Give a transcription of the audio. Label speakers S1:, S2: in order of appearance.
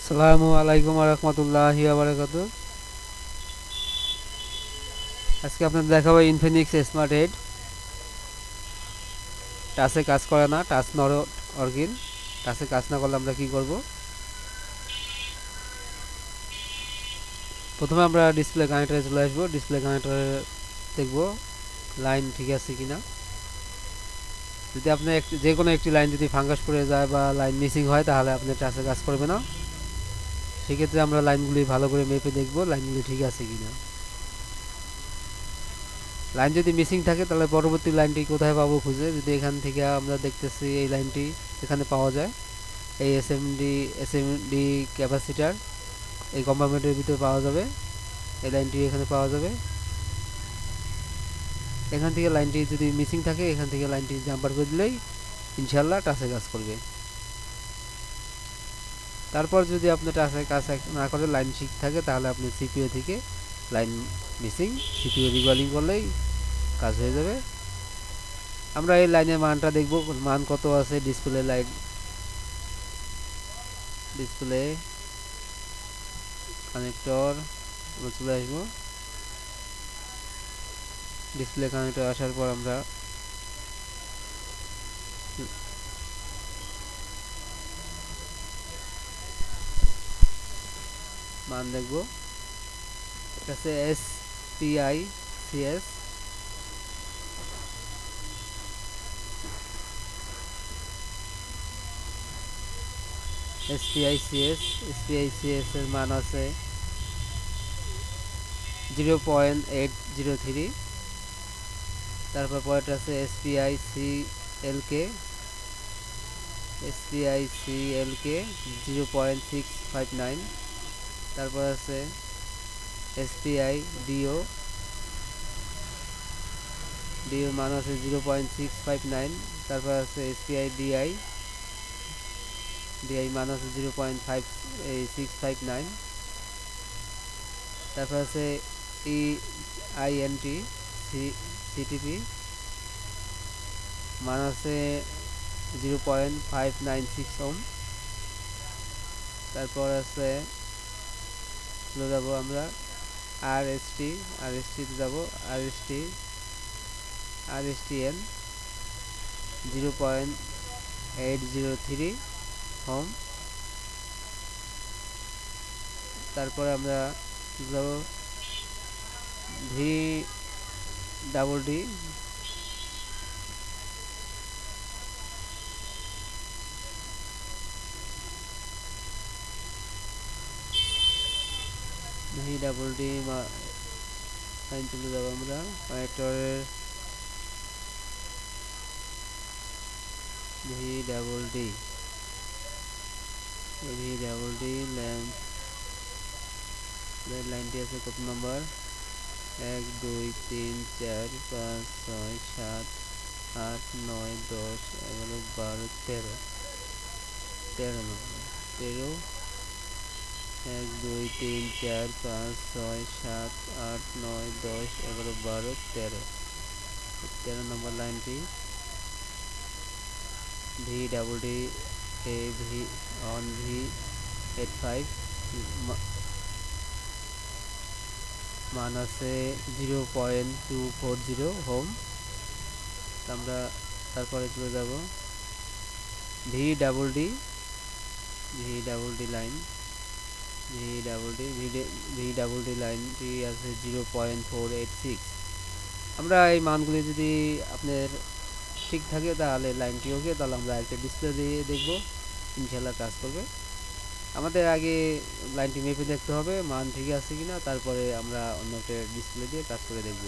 S1: আসসালামু আলাইকুম রহমতুল্লাহি বারাকাতুহু। আজকে আপনাদের দেখাবো ইনফিনিক্স স্মার্ট 8 টাচে কাজ করে না, টাচ নট অর্গিন। টাচে কাজ না করলে আমরা কি করব? প্রথমে আমরা ডিসপ্লে কানেক্টরে চলে আসবো। ডিসপ্লে কানেক্টরে দেখব লাইন ঠিক আছে কিনা। যদি আপনি যে কোনো একটি লাইন যদি ফাঙ্গাস পড়ে যায় বা লাইন মিসিং হয়, তাহলে আপনি টাচে কাজ করবে না। সেক্ষেত্রে আমরা লাইনগুলি ভালো করে মেপে দেখব লাইনগুলি ঠিক আছে কিনা। লাইন যদি মিসিং থাকে তাহলে পরবর্তী লাইনটি কোথায় পাবো খুঁজে, যদি এখান থেকে আমরা দেখতেছি এই লাইনটি এখানে পাওয়া যায়, এই এসএমডি ক্যাপাসিটার এই কম্পার্টমেন্টের ভিতরে পাওয়া যাবে। এই লাইনটি এখানে পাওয়া যাবে। এখান থেকে লাইনটি যদি মিসিং থাকে, এখান থেকে লাইনটি জাম্পার করে দিলেই ইনশাল্লাহ টাচে কাজ করবে। তারপর যদি আপনি টাচে কাজ না করে লাইন ঠিক থাকে, তাহলে আপনি সিপিইউ থেকে লাইন মিসিং সিপিইউ রিকলিং করলেই কাজ হয়ে যাবে। আমরা এই লাইনের মানটা দেখব, মান কত আছে। ডিসপ্লে লাইন, ডিসপ্লে কানেক্টর চলে আসবো। ডিসপ্লে কানেক্টর আসার পর আমরা মান দেখব। এটা হচ্ছে এসপিআইসিএস, এসপিআইসিএস এর মান আছে 0.803। তারপর পরেরটা আছে এসপিআইসিএলকে 0.659। তারপর আছে এসপিআই ডিও মান আছে 0.659। তারপর আছে এসপিআই ডিআই মান আছে 0.659। তারপর আছে ইআইএনটি সিটিপি মান আছে 0.596 ওম। তারপর আছে যাব আমরা আরএসটিতে যাব। আরএসটিএন 0.803 ওম। তারপরে আমরা যাব ভি ডাবল ডি, লাইন চলে যাবো আমরা কানেক্টরের ভি ডাবল ডি ল্যাম্প লাইনটি আছে কত নম্বর? 1 2 3 4 5 6 7 8 9 10 11 12 13 নম্বর 13। 1 2 3 4 5 6 7 8 9 10 11 12 13 নম্বর লাইনটি V double D A V on V 85 মান আছে 0.240 হোম। আমরা তারপরে চলে যাব V double D line, V double D লাইনটি আছে 0.486। আমরা এই মানগুলি যদি আপনার ঠিক থাকে তাহলে লাইনটি ওকে, তাহলে আমরা একটা ডিসপ্লে দিয়ে দেখব, ইনশাল্লাহ কাজ করবে। আমাদের আগে লাইনটি মেপে দেখতে হবে মান ঠিক আছে কিনা, তারপরে আমরা অন্য একটা ডিসপ্লে দিয়ে কাজ করে দেখব।